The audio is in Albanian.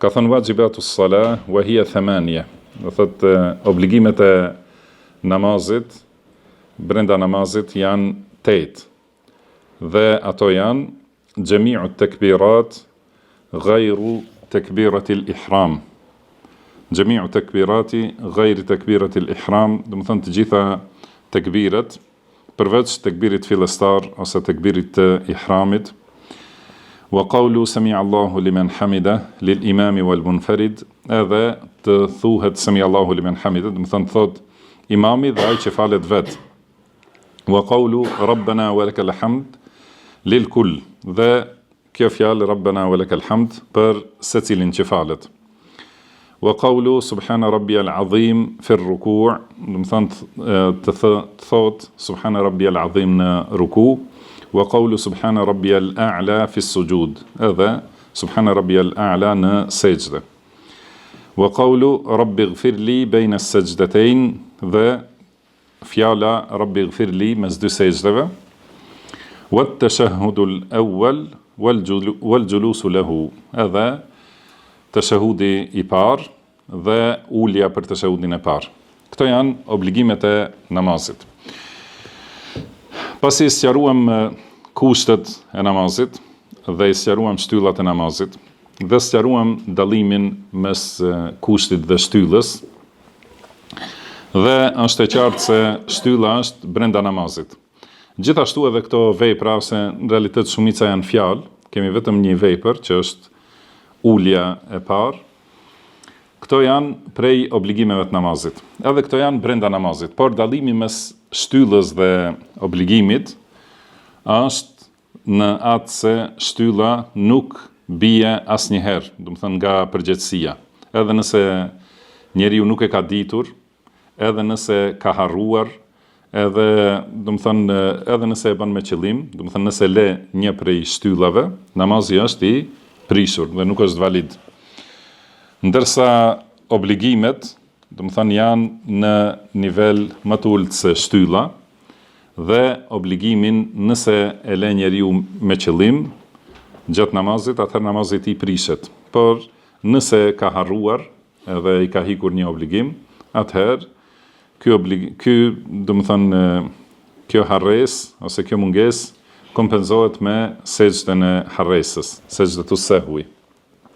ka thënë wajibatus salah wa hiya thamania. Do thotë obligimet e namazit, brenda namazit janë 8. Dhe ato janë gjemiu tekbirat gajru tekbiratil ihram. Gjemiu tekbirati gajri tekbiratil ihram, dhe më thënë të gjitha tekbiret, përveç tekbirit fillestar ose tekbirit të ihramit. Wa qawlu sami Allahu liman hamida lil imami wal munfarid, edhe të thuhet sami Allahu liman hamida, dhe më thënë thot imami dhe ai që falet vet. Wa qawlu rabbana wa lakal hamd lil kull, dhe kjo fjalë rabbana wa lakal hamd për secilin që falet. Wa qawlu subhana rabbiyal azim fi ruku', do të thonë të thot subhana rabbiyal azim në ruku'. Wa qawlu subhana rabbiyal a'la fi sujud, edhe subhana rabbiyal a'la në sejdë. Wa qawlu rabbi ighfirli bayna as-sajdatayn, dhe fjala rabbi ighfirli mes dy sejdëve. Wa at-tashahhudul awwal wal julusu lahu, edhe tashahudi i parë dhe ulja për tashahudin e parë. Këto janë obligimet e namazit. Pasi sqaruam kushtet e namazit dhe sqaruam shtyllat e namazit dhe sqaruam dallimin mes kushtit dhe shtyllës, dhe është e qartë se shtylla është brenda namazit. Gjithashtu edhe këto vepra, se në realitet shumica janë fjalë, kemi vetëm një vepër që është ulja e parë. Këto janë prej obligimeve të namazit. Edhe këto janë brenda namazit, por dallimi mes shtyllës dhe obligimit është në atë se shtylla nuk bie asnjëherë, do të thënë nga përgjegjësia. Edhe nëse njeriu nuk e ka ditur, edhe nëse ka harruar, edhe do të thënë edhe nëse e bën me qëllim, do të thënë nëse le një prej shtyllave, namazi është i prishur dhe nuk është valid. Ndërsa obligimet, do të thënë janë në nivel më të ulët se shtylla, dhe obligimin nëse e le njeriu me qëllim gjatë namazit, atëherë namazit i prishet. Por nëse ka harruar edhe i ka hikur një obligim, atëherë do të thënë kjo harres ose kjo mungesë kompenzohet me sejdën e harresës, sejdëtus sehwi.